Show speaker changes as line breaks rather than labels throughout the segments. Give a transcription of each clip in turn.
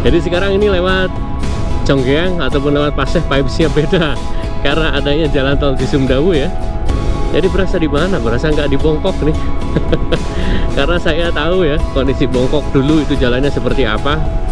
Jadi sekarang ini lewat Conggeang ataupun lewat Paseh vibes-nya beda karena adanya jalan tol Cisumdawu ya. Jadi berasa di mana? Berasa nggak di Bongkok nih. Karena saya tahu ya kondisi Bongkok dulu itu jalannya seperti apa.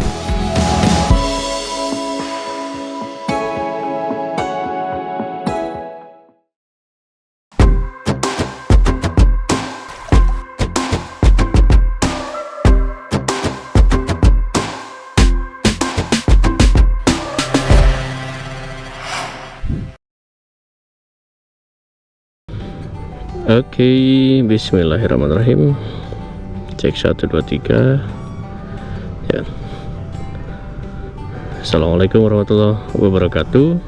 Oke, bismillahirrahmanirrahim. Cek 1 2 3. Ya. Assalamualaikum warahmatullahi wabarakatuh.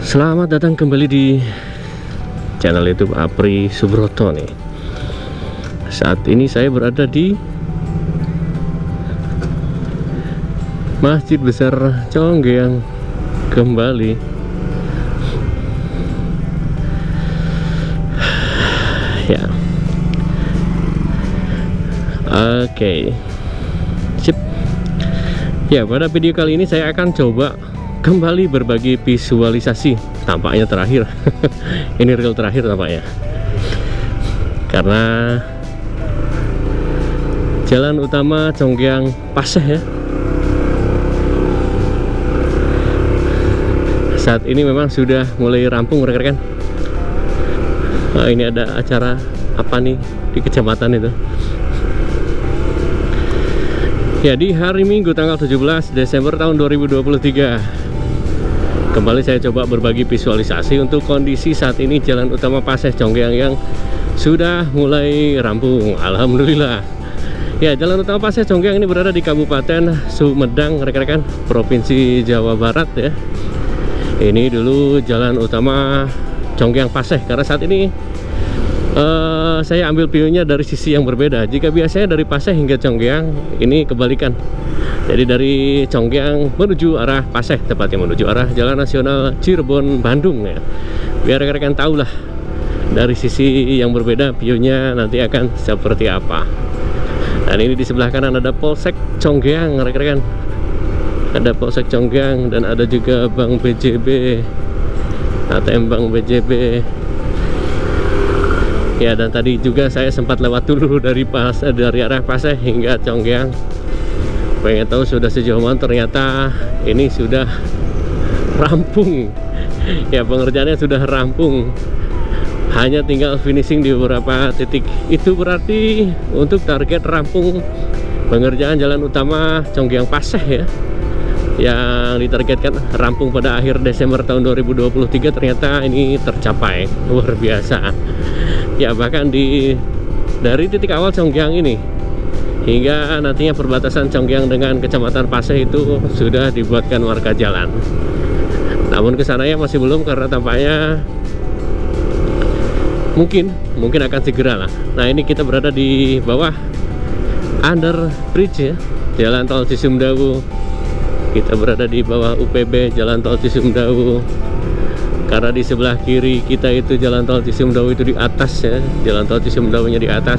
Selamat datang kembali di channel YouTube Apri Subroto nih. Saat ini saya berada di Masjid Besar Conggeang kembali. Ya, oke, sip. Ya, pada video kali ini saya akan coba kembali berbagi visualisasi. Tampaknya terakhir. Ini real terakhir tampaknya. Karena jalan utama Conggeang Paseh ya, saat ini memang sudah mulai rampung rekan-rekan. Nah, ini ada acara apa nih di kecamatan itu ya, di hari Minggu tanggal 17 Desember tahun 2023. Kembali saya coba berbagi visualisasi untuk kondisi saat ini jalan utama Paseh Conggeang yang sudah mulai rampung, alhamdulillah. Ya, jalan utama Paseh Conggeang ini berada di Kabupaten Sumedang rekan-rekan, Provinsi Jawa Barat ya. Ini dulu jalan utama Conggeang Paseh, karena saat ini saya ambil view-nya dari sisi yang berbeda. Jika biasanya dari Paseh hingga Conggeang, ini kebalikan. Jadi dari Conggeang menuju arah Paseh, tepatnya menuju arah Jalan Nasional Cirebon Bandung ya. Biar rekan-rekan tahu lah dari sisi yang berbeda view-nya nanti akan seperti apa. Dan ini di sebelah kanan ada Polsek Conggeang rekan-rekan. Ada Polsek Conggeang dan ada juga Bank BJB, ATM Bank BJB ya. Dan tadi juga saya sempat lewat dulu dari arah Paseh hingga Conggeang. Pengen tahu sudah sejauh mana, ternyata ini sudah rampung ya, pengerjaannya sudah rampung, hanya tinggal finishing di beberapa titik. Itu berarti untuk target rampung pengerjaan jalan utama Conggeang Paseh ya, yang ditargetkan rampung pada akhir Desember tahun 2023, ternyata ini tercapai. Luar biasa ya. Bahkan dari titik awal Conggeang ini hingga nantinya perbatasan Conggeang dengan Kecamatan Paseh itu sudah dibuatkan marka jalan. Namun kesananya masih belum, karena tampaknya mungkin akan segera lah. Nah, ini kita berada di bawah under bridge ya, jalan tol Cisumdawu. Kita berada di bawah UPB jalan tol Cisumdawu, karena di sebelah kiri kita itu jalan tol Cisumdawu itu di atas ya, jalan tol Cisumdawunya di atas,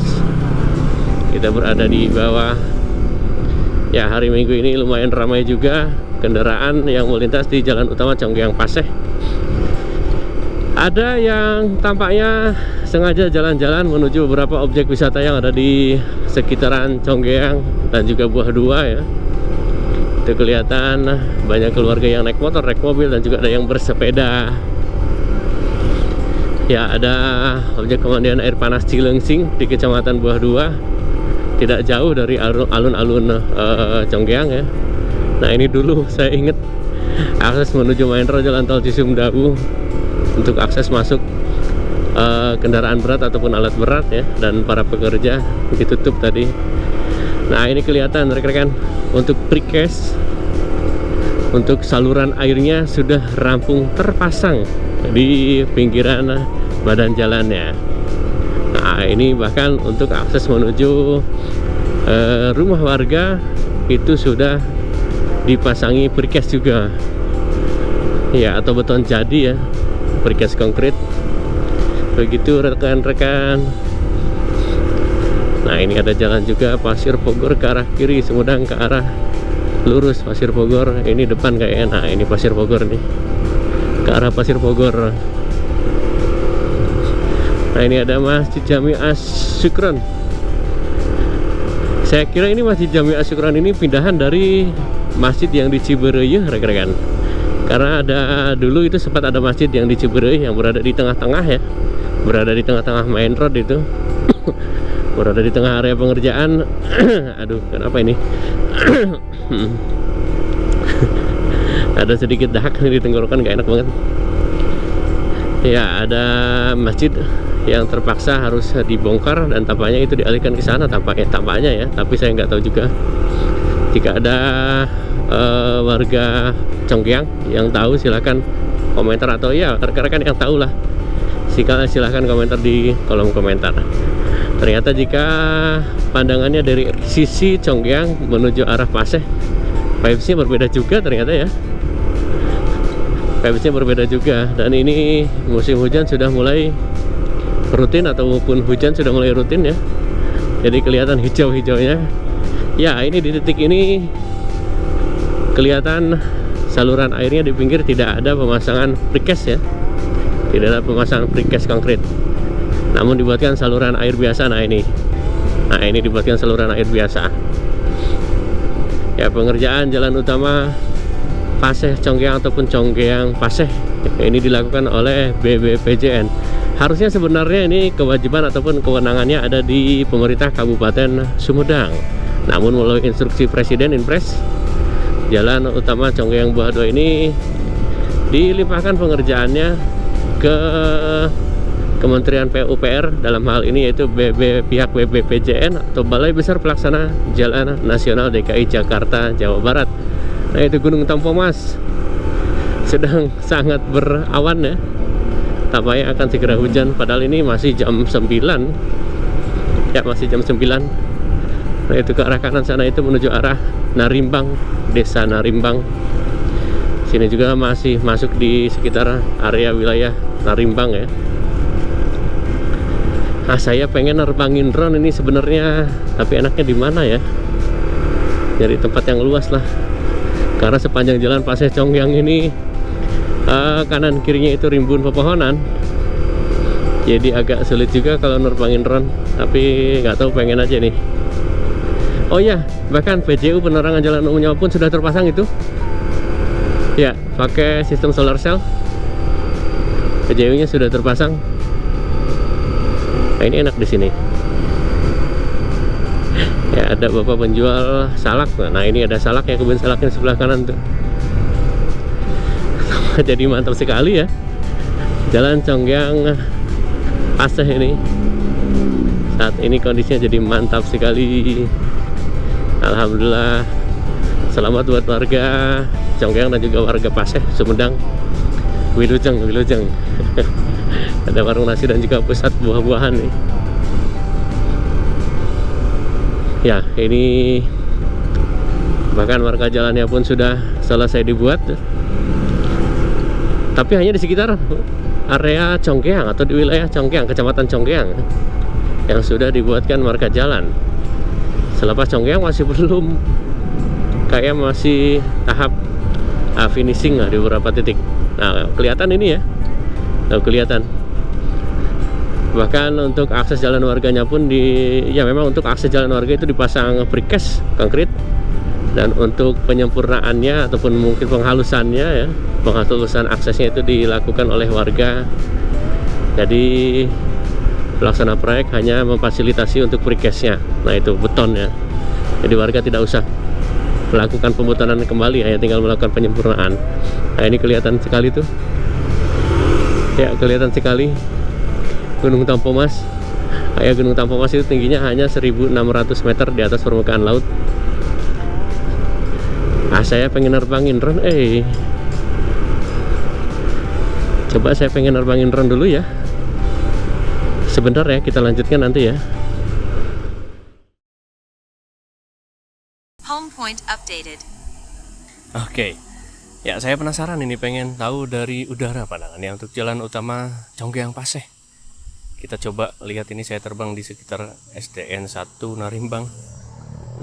kita berada di bawah. Ya, hari Minggu ini lumayan ramai juga kendaraan yang melintas di jalan utama Conggeang Paseh. Ada yang tampaknya sengaja jalan-jalan menuju beberapa objek wisata yang ada di sekitaran Conggeang dan juga Buah Dua ya. Itu kelihatan banyak keluarga yang naik motor, naik mobil, dan juga ada yang bersepeda. Ya, ada objek pemandian air panas Cilengsing di Kecamatan Buah Dua, tidak jauh dari alun-alun Conggeang ya. Nah, ini dulu saya ingat akses menuju Main Road jalan tol Cisumdawu untuk akses masuk kendaraan berat ataupun alat berat ya, dan para pekerja ditutup tadi. Nah, ini kelihatan rekan-rekan, untuk precast, untuk saluran airnya sudah rampung terpasang di pinggiran badan jalannya. Nah, ini bahkan untuk akses menuju rumah warga itu sudah dipasangi precast juga ya, atau beton jadi ya, precast konkrit. Begitu rekan-rekan. Nah ini ada jalan juga Pasir Bogor ke arah kiri, Sumedang ke arah lurus Pasir Bogor. Ini depan kayaknya. Nah ini Pasir Bogor nih, ke arah Pasir Bogor. Nah ini ada Masjid Jami As-Syukron. Saya kira ini Masjid Jami As-Syukron ini pindahan dari masjid yang di Cibereyeuh rekan-rekan. Karena ada dulu itu sempat ada masjid yang di Cibereyeuh yang berada di tengah-tengah ya, berada di tengah-tengah main road itu. Berada di tengah area pengerjaan. Aduh, kenapa ini? Ada sedikit dahak di tenggorokan, gak enak banget. Ya, ada masjid yang terpaksa harus dibongkar dan tampaknya itu dialihkan ke sana, tampaknya ya. Tapi saya nggak tahu juga. Jika ada warga Congkeang yang tahu, silakan komentar, atau ya rekan-rekan yang tahu lah, silahkan komentar di kolom komentar. Ternyata jika pandangannya dari sisi Congkeang menuju arah Paseh, vibes-nya berbeda juga ternyata ya. Vibes-nya berbeda juga. Dan ini musim hujan sudah mulai rutin, ataupun hujan sudah mulai rutin ya. Jadi kelihatan hijau-hijaunya. Ya ini di titik ini kelihatan saluran airnya di pinggir tidak ada pemasangan precast ya. Tidak ada pemasangan precast konkret, namun dibuatkan saluran air biasa. Nah ini dibuatkan saluran air biasa ya. Pengerjaan jalan utama Paseh Congkeang ataupun Congkeang Paseh ini dilakukan oleh BBPJN. Harusnya sebenarnya ini kewajiban ataupun kewenangannya ada di pemerintah Kabupaten Sumedang, namun melalui instruksi Presiden Inpres, jalan utama Congkeang Buah 2 ini dilimpahkan pengerjaannya ke Kementerian PUPR, dalam hal ini yaitu pihak BBPJN atau Balai Besar Pelaksana Jalan Nasional DKI Jakarta Jawa Barat. Nah itu Gunung Tampomas sedang sangat berawan ya, tampaknya akan segera hujan, padahal ini masih jam 9 ya, masih jam 9. Nah itu ke arah kanan sana itu menuju arah Narimbang, Desa Narimbang. Sini juga masih masuk di sekitar area wilayah Narimbang ya. Nah saya pengen nerbangin drone ini sebenarnya, tapi enaknya di mana ya? Nyari tempat yang luas lah, karena sepanjang jalan Paseh Congkeang ini kanan kirinya itu rimbun pepohonan, jadi agak sulit juga kalau nerbangin drone. Tapi nggak tahu, pengen aja nih. Oh ya, bahkan PJU penerangan jalan umumnya pun sudah terpasang itu ya, pakai sistem solar cell. PJU nya sudah terpasang. Nah ini enak di sini ya, ada bapak penjual salak. Nah ini ada salak ya, kebun salaknya sebelah kanan tuh. Jadi mantap sekali ya jalan Congkeang Paseh ini. Saat ini kondisinya jadi mantap sekali. Alhamdulillah, selamat buat warga Congkeang dan juga warga Paseh, Sumedang. Wilujeng. Ada warung nasi dan juga pusat buah-buahan nih. Ya ini bahkan marka jalannya pun sudah selesai dibuat, tapi hanya di sekitar area Congkeang atau di wilayah Congkeang, Kecamatan Congkeang, yang sudah dibuatkan marka jalan. Selepas Congkeang masih belum, kayak masih tahap finishing lah di beberapa titik. Nah kelihatan ini ya, kelihatan. Bahkan untuk akses jalan warganya pun memang untuk akses jalan warga itu dipasang precast konkret, dan untuk penyempurnaannya ataupun mungkin penghalusannya ya, penghalusan aksesnya itu dilakukan oleh warga. Jadi pelaksana proyek hanya memfasilitasi untuk precastnya. Nah itu beton ya, jadi warga tidak usah melakukan pembetonan kembali, hanya tinggal melakukan penyempurnaan. Nah ini kelihatan sekali tuh ya, kelihatan sekali Gunung Tampomas. Gunung Tampomas itu tingginya hanya 1.600 meter di atas permukaan laut. Saya pengen nerbangin drone. Coba saya pengen nerbangin drone dulu ya. Sebentar ya, kita lanjutkan nanti ya.
Home point updated.
Oke. Ya, saya penasaran ini, pengen tahu dari udara pandangannya untuk jalan utama Congkeang Paseh. Kita coba lihat ini saya terbang di sekitar SDN 1 Narimbang.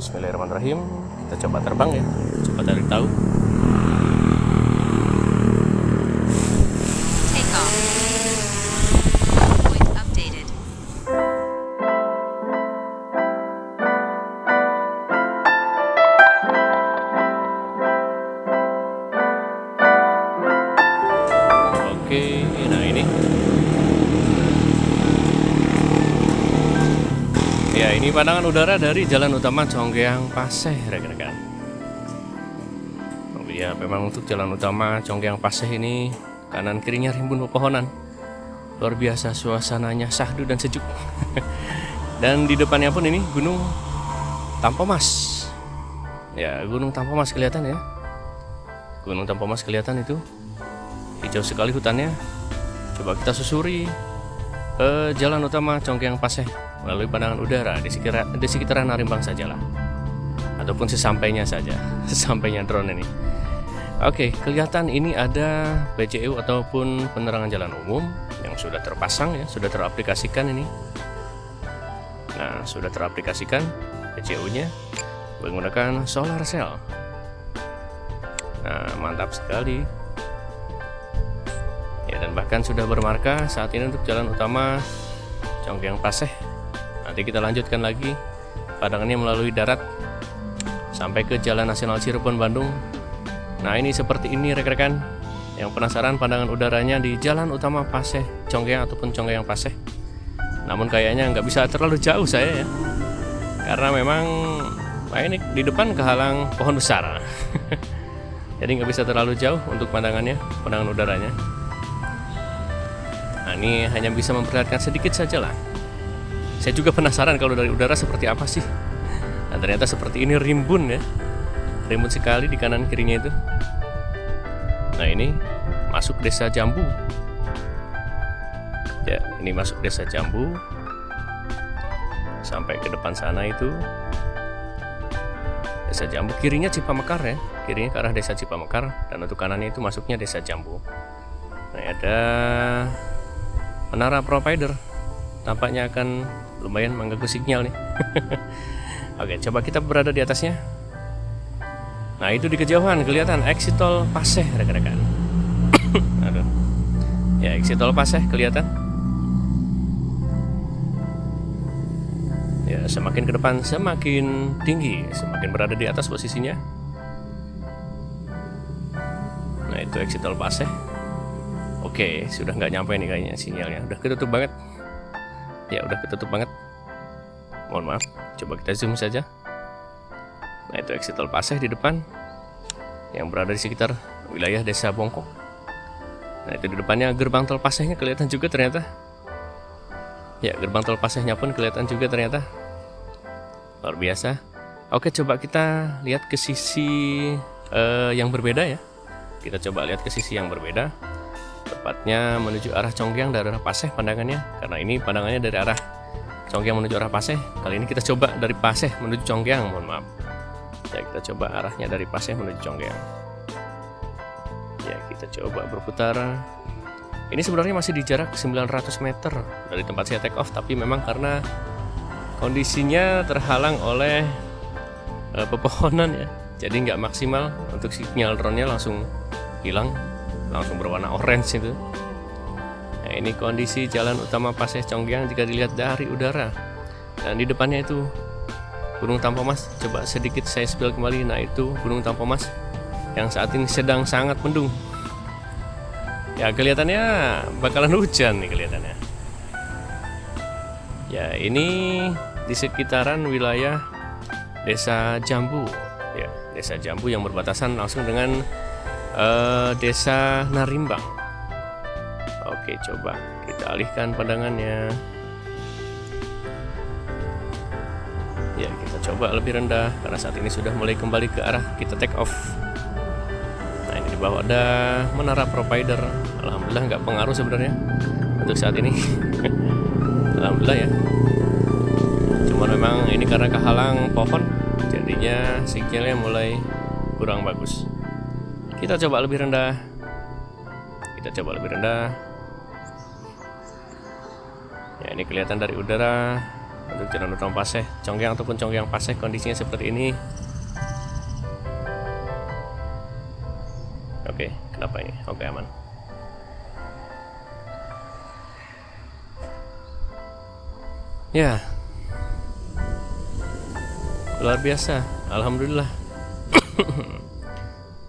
Bismillahirrahmanirrahim. Kita coba terbang ya. Coba cari tahu.
Take off. Point updated.
Oke, nah ini. Ya, ini pandangan udara dari Jalan Utama Conggeang Paseh, rekan-rekan. Oh ya, memang untuk Jalan Utama Conggeang Paseh ini kanan kirinya rimbun pepohonan. Luar biasa suasananya syahdu dan sejuk. Dan di depannya pun ini Gunung Tampomas. Ya, Gunung Tampomas kelihatan ya. Gunung Tampomas kelihatan itu. Hijau sekali hutannya. Coba kita susuri ke Jalan Utama Conggeang Paseh melalui pandangan udara di sekitaran Narimbang sajalah, ataupun sesampainya saja, sesampainya drone ini. Oke, kelihatan ini ada PCU ataupun penerangan jalan umum yang sudah terpasang ya, sudah teraplikasikan ini. Nah, sudah teraplikasikan PCU-nya menggunakan solar cell. Nah, mantap sekali. Ya, dan bahkan sudah bermarka saat ini untuk Jalan Utama Conggeang Paseh. Nanti kita lanjutkan lagi pandangannya melalui darat sampai ke Jalan Nasional Cirebon Bandung. Nah, ini seperti ini rekan-rekan. Yang penasaran pandangan udaranya di Jalan Utama Paseh Conggeang ataupun Conggeang Paseh. Namun kayaknya nggak bisa terlalu jauh saya ya, karena memang ini di depan kehalang pohon besar. Jadi nggak bisa terlalu jauh untuk pandangannya, pandangan udaranya. Nah, ini hanya bisa memperlihatkan sedikit saja lah. Saya juga penasaran kalau dari udara seperti apa sih. Nah, ternyata seperti ini rimbun ya. Rimbun sekali di kanan kirinya itu. Nah, ini masuk Desa Jambu. Ya, ini masuk Desa Jambu. Sampai ke depan sana itu Desa Jambu. Kirinya Cipamekar ya. Kirinya ke arah Desa Cipamekar. Dan untuk kanannya itu masuknya Desa Jambu. Nah, ada menara provider. Tampaknya akan lumayan mengganggu sinyal nih. Oke, coba kita berada di atasnya. Nah, itu di kejauhan kelihatan exit tol Paseh, rekan-rekan. Aduh. Ya, exit tol Paseh kelihatan. Ya, semakin ke depan semakin tinggi, semakin berada di atas posisinya. Nah, itu exit tol Paseh. Oke, sudah nggak nyampe nih kayaknya sinyalnya. Udah ketutup banget. Ya, udah ketutup banget. Mohon maaf. Coba kita zoom saja. Nah, itu exit tol Paseh di depan yang berada di sekitar wilayah Desa Bongkok. Nah, itu di depannya gerbang tol Pasehnya kelihatan juga ternyata. Ya, gerbang tol Pasehnya pun kelihatan juga ternyata. Luar biasa. Oke, coba kita lihat ke sisi yang berbeda ya. Kita coba lihat ke sisi yang berbeda. Tepatnya menuju arah Conggeang dari arah Paseh pandangannya. Karena ini pandangannya dari arah Conggeang menuju arah Paseh. Kali ini kita coba dari Paseh menuju Conggeang, mohon maaf. Ya, kita coba arahnya dari Paseh menuju Conggeang. Ya, kita coba berputar. Ini sebenarnya masih di jarak 900 meter dari tempat saya take off, tapi memang karena kondisinya terhalang oleh pepohonan ya, jadi nggak maksimal untuk sinyal drone-nya langsung hilang, langsung berwarna orange itu. Nah, ini kondisi Jalan Utama Paseh Conggeang jika dilihat dari udara. Dan di depannya itu Gunung Tampomas. Coba sedikit saya spill kembali. Nah, itu Gunung Tampomas yang saat ini sedang sangat mendung. Ya, kelihatannya bakalan hujan nih kelihatannya. Ya, ini di sekitaran wilayah Desa Jambu. Ya, Desa Jambu yang berbatasan langsung dengan Desa Narimbang. Oke, coba kita alihkan pandangannya. Ya, kita coba lebih rendah karena saat ini sudah mulai kembali ke arah kita take off. Nah, ini di bawah ada menara provider. Alhamdulillah nggak pengaruh sebenarnya untuk saat ini. Alhamdulillah ya. Cuma memang ini karena kehalang pohon, jadinya sinyalnya mulai kurang bagus. Kita coba lebih rendah. Kita coba lebih rendah. Ya, ini kelihatan dari udara untuk jalan utama Paseh Conggiang ataupun Conggiang Paseh kondisinya seperti ini. Oke, kenapa ini? Oke, aman. Ya, luar biasa, alhamdulillah.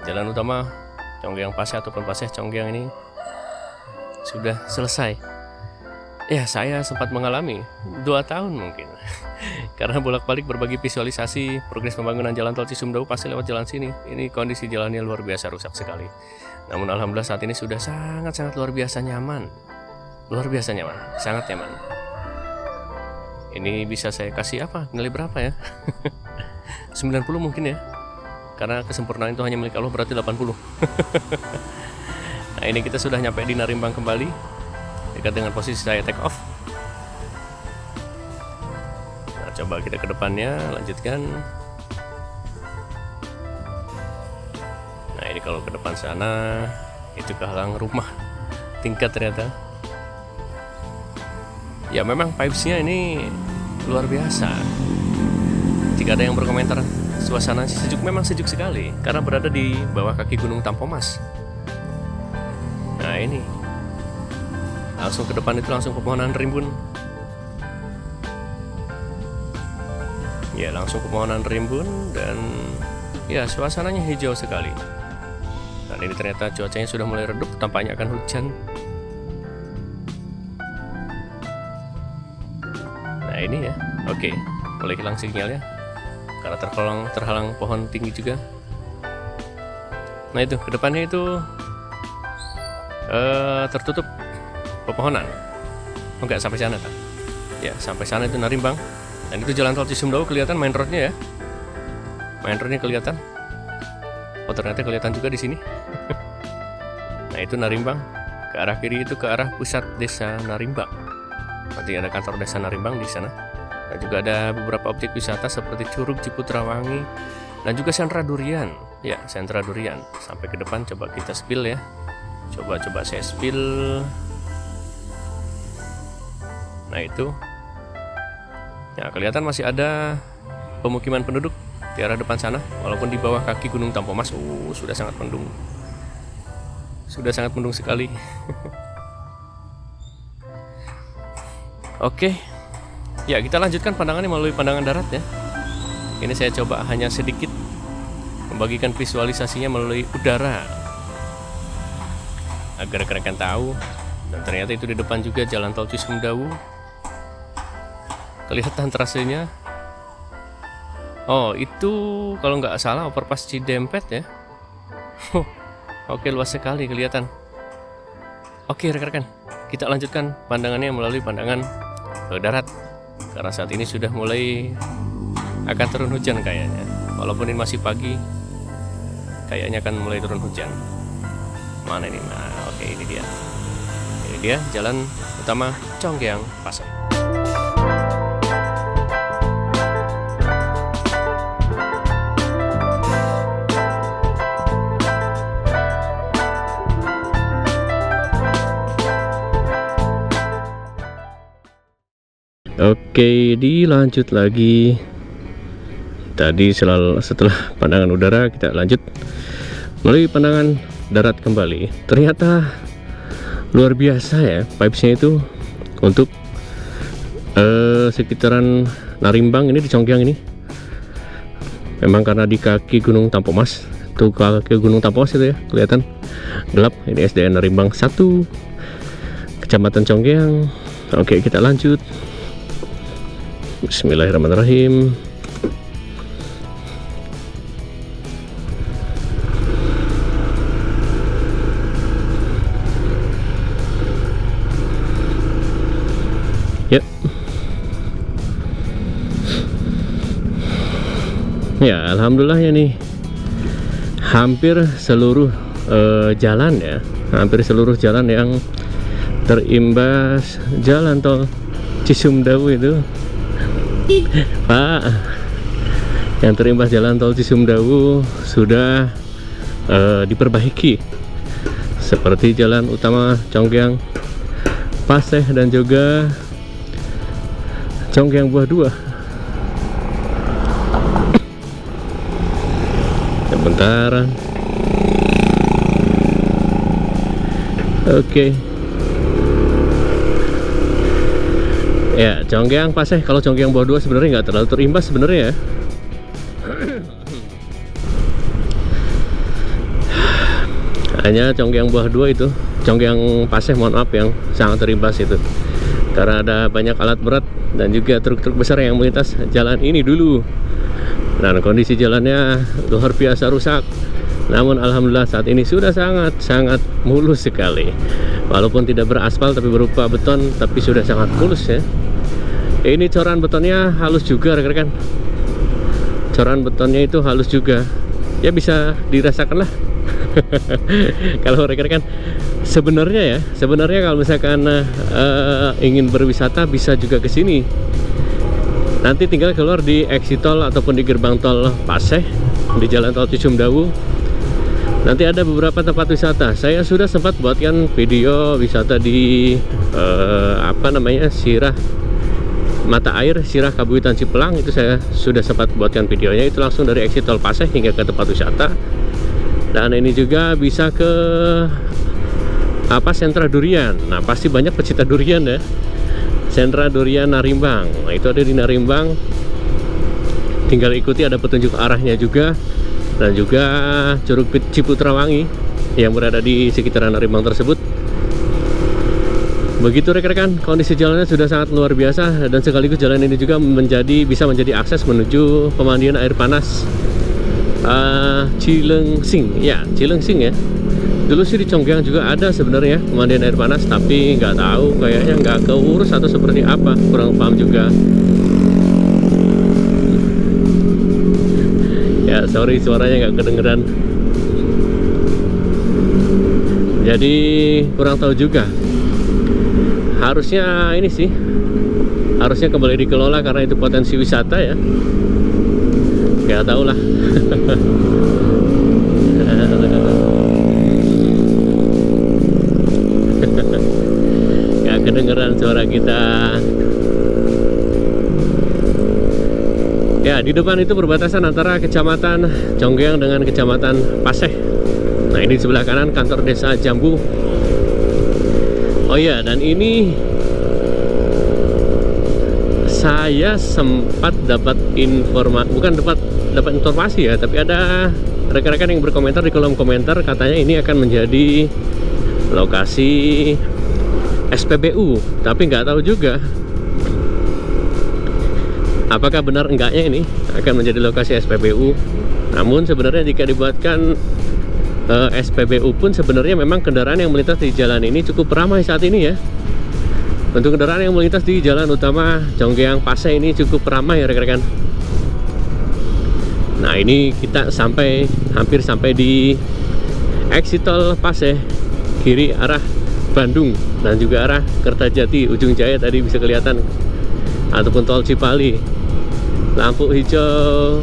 Jalan utama Conggiang Paseh ataupun Paseh Conggiang ini sudah selesai. Ya, saya sempat mengalami 2 tahun mungkin karena bolak-balik berbagi visualisasi progres pembangunan jalan tol Cisumdawu pasti lewat jalan sini. Ini kondisi jalannya luar biasa rusak sekali. Namun alhamdulillah saat ini sudah sangat luar biasa nyaman. Luar biasa nyaman, sangat nyaman. Ini bisa saya kasih apa? Nilai berapa ya? 90 mungkin ya. Karena kesempurnaan itu hanya milik Allah, berarti 80. Nah, ini kita sudah nyampe di Narimbang kembali. Dekat dengan posisi saya take off. Nah, coba kita ke depannya, lanjutkan. Nah, ini kalau ke depan sana itu kehalang rumah tingkat ternyata. Ya, memang vibes-nya ini luar biasa. Jika ada yang berkomentar suasana sejuk, memang sejuk sekali karena berada di bawah kaki Gunung Tampomas. Nah, ini langsung ke depan itu langsung pepohonan rimbun. Ya, langsung pepohonan rimbun dan ya suasananya hijau sekali. Dan ini ternyata cuacanya sudah mulai redup, tampaknya akan hujan. Nah, ini ya. Oke, mulai hilang sinyalnya karena terhalang pohon tinggi juga. Nah, itu ke depannya itu tertutup pepohonan. Oh, enggak sampai sana, tak? Ya, sampai sana itu Narimbang. Dan itu jalan tol Cisumdawu kelihatan main roadnya ya. Main roadnya kelihatan. Oh, ternyata kelihatan juga di sini. Nah, itu Narimbang. Ke arah kiri itu ke arah pusat desa Narimbang. Nanti ada kantor desa Narimbang di sana. Dan juga ada beberapa objek wisata seperti Curug Ciputrawangi dan juga sentra durian. Ya, sentra durian. Sampai ke depan coba kita spill ya. Coba saya spill. Nah, itu ya, kelihatan masih ada pemukiman penduduk di arah depan sana, walaupun di bawah kaki Gunung Tampomas sudah sangat mendung. Sudah sangat mendung sekali. Oke. Ya, kita lanjutkan pandangannya melalui pandangan darat ya. Ini saya coba hanya sedikit membagikan visualisasinya melalui udara agar rekan-rekan tahu. Dan ternyata itu di depan juga jalan tol Cisumdawu. Kelihatan trasenya. Oh, itu kalau nggak salah overpass Cidempet ya. Oke, luas sekali kelihatan. Oke, rekan-rekan, kita lanjutkan pandangannya melalui pandangan darat. Karena saat ini sudah mulai akan turun hujan kayaknya. Walaupun ini masih pagi, kayaknya akan mulai turun hujan. Mana ini? Nah, oke, ini dia. Ini dia jalan utama Conggiang Paseh. Oke, dilanjut lagi. Tadi setelah pandangan udara, kita lanjut melalui pandangan darat kembali. Ternyata luar biasa ya vibes-nya itu untuk sekitaran Narimbang ini di Conggiang ini. Memang karena di kaki Gunung Tampomas, tuh kaki Gunung Tampomas itu ya, kelihatan gelap. Ini SDN Narimbang 1, Kecamatan Conggiang. Oke, kita lanjut. Bismillahirrahmanirrahim. Yep. Ya, alhamdulillah ya nih. Hampir seluruh jalan ya, hampir seluruh jalan yang terimbas jalan tol Cisumdawu itu, Pak, yang terimbas jalan tol Cisumdawu sudah diperbaiki, seperti jalan utama Conggiang Paseh dan juga Conggeang buah 2. Sebentar. Oke. Ya, Conggeang Paseh. Kalau Conggeang buah 2 sebenarnya nggak terlalu terimbas sebenarnya ya. Hanya Conggeang buah 2 itu, Conggeang Paseh mohon maaf yang sangat terimbas itu. Karena ada banyak alat berat dan juga truk-truk besar yang melintas jalan ini dulu. Dan kondisi jalannya luar biasa rusak. Namun alhamdulillah saat ini sudah sangat mulus sekali. Walaupun tidak beraspal tapi berupa beton, tapi sudah sangat mulus ya. Ini coran betonnya halus juga rekan-rekan. Coran betonnya itu halus juga. Ya bisa dirasakan lah. Kalau rekan-rekan sebenarnya kalau misalkan ingin berwisata bisa juga ke sini. Nanti tinggal keluar di exit tol ataupun di gerbang tol Paseh di Jalan Tol Cisumdawu. Nanti ada beberapa tempat wisata. Saya sudah sempat buatkan video wisata di Sirah Mata Air, Sirah Kabupaten Cipelang. Itu saya sudah sempat buatkan videonya. Itu langsung dari exit tol Paseh hingga ke tempat wisata. Dan ini juga bisa ke sentra durian. Nah, pasti banyak pecinta durian ya. Sentra durian Narimbang. Nah, itu ada di Narimbang. Tinggal ikuti, ada petunjuk arahnya juga. Dan juga Curug Ciputrawangi yang berada di sekitaran Narimbang tersebut. Begitu rekan-rekan, kondisi jalannya sudah sangat luar biasa. Dan sekaligus jalan ini juga bisa menjadi akses menuju pemandian air panas Cilengsing ya. Dulu sih di Conggeang juga ada sebenarnya pemandian air panas, tapi nggak tahu, kayaknya nggak keurus atau seperti apa, kurang paham juga ya. Sorry suaranya nggak kedengeran, jadi kurang tahu juga. Harusnya kembali dikelola karena itu potensi wisata ya. Nggak tahu lah. Nggak kedengeran suara kita. Ya, di depan itu perbatasan antara Kecamatan Conggeang dengan Kecamatan Paseh. Nah, ini di sebelah kanan kantor desa Jambu. Oh iya, dan ini saya sempat dapat informasi ya, tapi ada rekan-rekan yang berkomentar di kolom komentar, katanya ini akan menjadi lokasi SPBU, tapi nggak tahu juga apakah benar enggaknya ini akan menjadi lokasi SPBU. Namun sebenarnya jika dibuatkan SPBU pun sebenarnya memang kendaraan yang melintas di jalan ini cukup ramai saat ini ya. Untuk kendaraan yang melintas di jalan utama Conggeang Paseh ini cukup ramai ya rekan-rekan. Nah, ini kita hampir sampai di exit tol Paseh, kiri arah Bandung dan juga arah Kertajati, Ujung Jaya tadi bisa kelihatan, ataupun tol Cipali. Lampu hijau.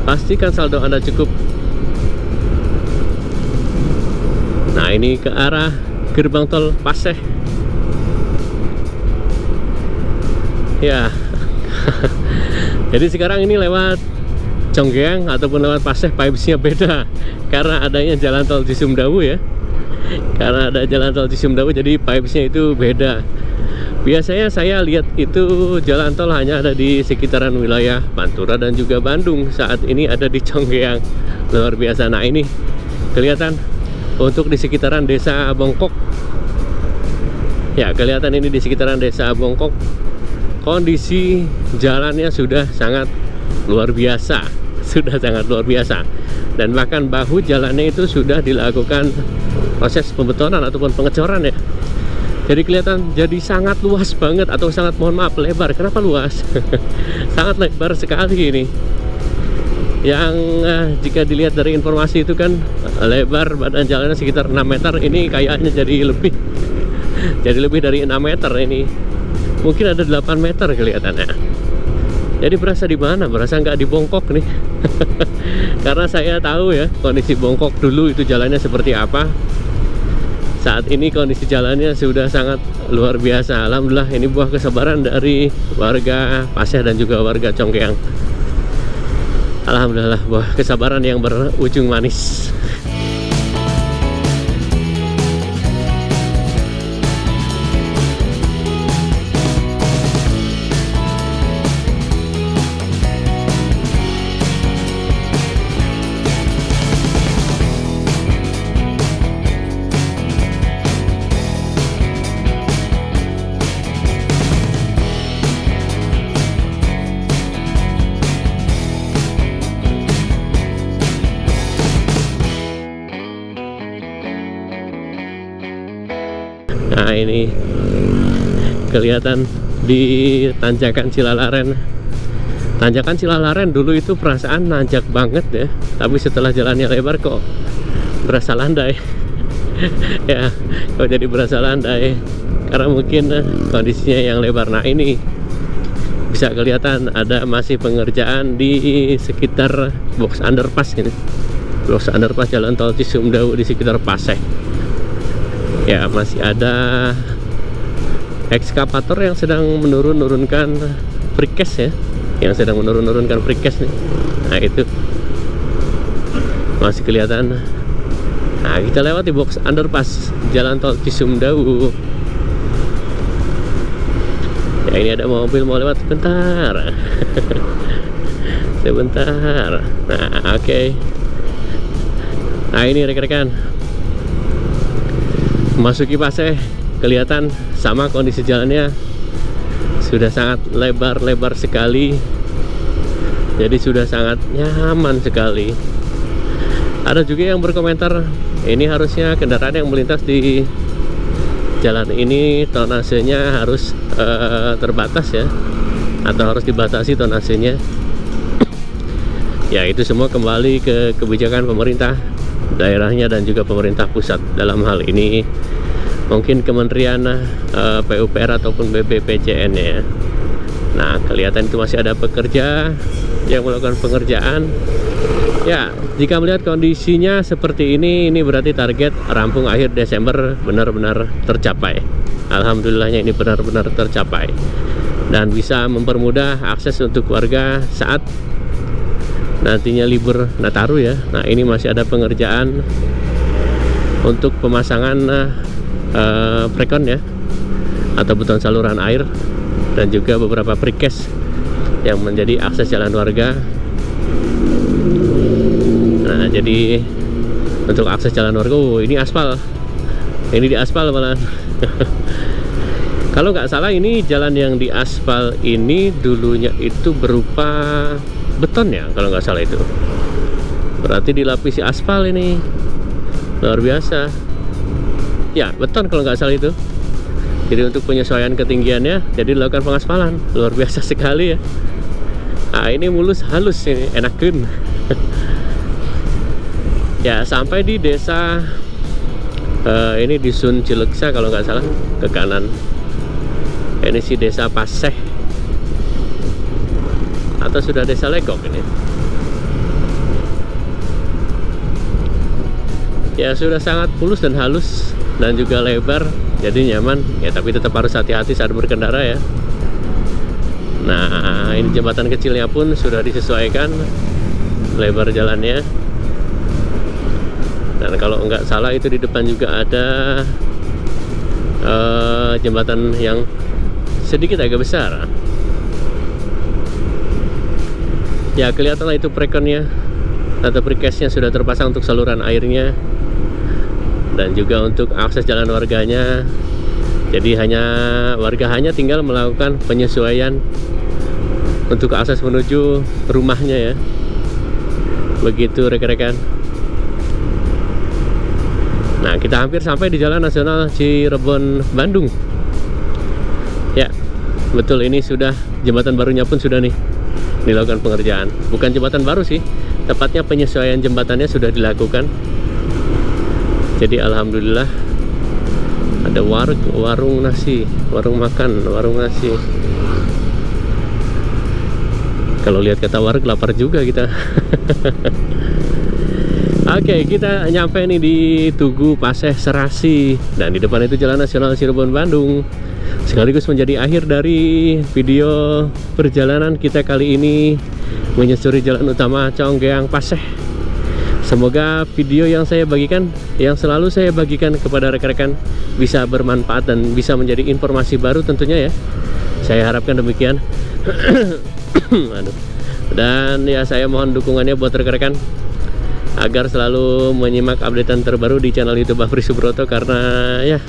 Pastikan saldo Anda cukup. Nah, ini ke arah gerbang tol Paseh ya. Jadi sekarang ini lewat Conggeang ataupun lewat Paseh vibes-nya beda karena adanya jalan tol Cisumdawu ya. Karena ada jalan tol Cisumdawu jadi vibes-nya itu beda. Biasanya saya lihat itu jalan tol hanya ada di sekitaran wilayah Pantura dan juga Bandung. Saat ini ada di Conggeang, luar biasa. Nah, ini kelihatan untuk di sekitaran desa Bongkok ya, kelihatan ini di sekitaran desa Bongkok kondisi jalannya sudah sangat luar biasa, dan bahkan bahu jalannya itu sudah dilakukan proses pembetonan ataupun pengecoran ya. Jadi kelihatan jadi sangat luas banget, atau sangat, mohon maaf, lebar. Kenapa luas? Sangat lebar sekali ini. Yang jika dilihat dari informasi itu kan lebar badan jalannya sekitar 6 meter, ini kayaknya jadi lebih dari 6 meter ini. Mungkin ada 8 meter kelihatannya. Jadi berasa di mana? Berasa nggak di Bongkok nih. Karena saya tahu ya kondisi Bongkok dulu itu jalannya seperti apa. saat ini kondisi jalannya sudah sangat luar biasa. Alhamdulillah, ini buah kesabaran dari warga Paseh dan juga warga Congkeang. Alhamdulillah, buah kesabaran yang berujung manis. Nah, ini kelihatan di tanjakan Cilalaren. Tanjakan Cilalaren dulu itu perasaan nanjak banget ya, tapi setelah jalannya lebar kok berasa landai. Ya, kok jadi berasa landai karena mungkin kondisinya yang lebar. Nah, ini bisa kelihatan ada masih pengerjaan di sekitar box underpass ini. Box underpass jalan tol Cisumdawu di sekitar Paseh. Ya, masih ada ekskavator yang sedang menurunkan precast ya, yang sedang menurunkan precast nih. Nah, itu masih kelihatan. Nah, kita lewat di box underpass jalan tol Cisumdawu. Ya, ini ada mobil mau lewat sebentar. Sebentar. Nah, oke. Nah, ini rekan-rekan, masuki Paseh, kelihatan sama kondisi jalannya sudah sangat lebar sekali, jadi sudah sangat nyaman sekali. Ada juga yang berkomentar, ini harusnya kendaraan yang melintas di jalan ini tonasenya harus terbatas ya, atau harus dibatasi tonasenya. Ya, itu semua kembali ke kebijakan pemerintah daerahnya dan juga pemerintah pusat. Dalam hal ini mungkin Kementerian PUPR ataupun BPPCN ya. Nah, kelihatan itu masih ada pekerja yang melakukan pengerjaan. Ya, jika melihat kondisinya seperti ini berarti target rampung akhir Desember benar-benar tercapai. Alhamdulillahnya ini benar-benar tercapai dan bisa mempermudah akses untuk warga saat nantinya libur Nataru ya. Nah, ini masih ada pengerjaan untuk pemasangan prekon ya, atau beton saluran air, dan juga beberapa precast yang menjadi akses jalan warga. Nah, jadi untuk akses jalan warga, ini aspal, ini di aspal malah. Kalau nggak salah ini jalan yang di aspal ini dulunya itu berupa beton ya, kalau nggak salah itu. Berarti dilapisi aspal ini, luar biasa. Ya, beton kalau nggak salah itu. Jadi untuk penyesuaian ketinggiannya, jadi dilakukan pengaspalan, luar biasa sekali ya. Nah, ini mulus halus ini, enakin. Ya, sampai di desa ini Dusun Cileksa kalau nggak salah, ke kanan. Ini sih desa Paseh, atau sudah desa Legok ini. Ya, sudah sangat mulus dan halus dan juga lebar, jadi nyaman ya, tapi tetap harus hati-hati saat berkendara ya. Nah, ini jembatan kecilnya pun sudah disesuaikan lebar jalannya. Dan kalau nggak salah itu di depan juga ada jembatan yang sedikit agak besar. Ya, kelihatanlah itu prekonnya atau precastnya sudah terpasang untuk saluran airnya dan juga untuk akses jalan warganya. Jadi warga hanya tinggal melakukan penyesuaian untuk akses menuju rumahnya ya. Begitu rekan-rekan. Nah, kita hampir sampai di Jalan Nasional Cirebon Bandung. Ya, betul, ini sudah jembatan barunya pun sudah nih dilakukan pengerjaan. Bukan jembatan baru sih, tepatnya penyesuaian jembatannya sudah dilakukan. Jadi alhamdulillah ada warung nasi, warung makan, warung nasi. Kalau lihat kata warung lapar juga kita. Oke, kita nyampe nih di Tugu Paseh Serasi, dan di depan itu Jalan Nasional Cirebon Bandung. Sekaligus menjadi akhir dari video perjalanan kita kali ini menyusuri jalan utama Conggeang Paseh. Semoga video yang saya bagikan, yang selalu saya bagikan kepada rekan-rekan, bisa bermanfaat dan bisa menjadi informasi baru tentunya ya. Saya harapkan demikian. Aduh. Dan ya, saya mohon dukungannya buat rekan-rekan agar selalu menyimak updatean terbaru di channel YouTube Afri Subroto, karena ya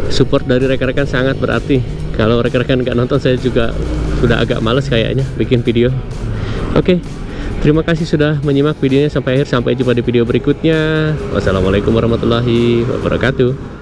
support dari rekan-rekan sangat berarti. Kalau rekan-rekan nggak nonton, saya juga sudah agak males kayaknya bikin video. Oke, terima kasih sudah menyimak videonya sampai akhir. Sampai jumpa di video berikutnya. Wassalamualaikum warahmatullahi wabarakatuh.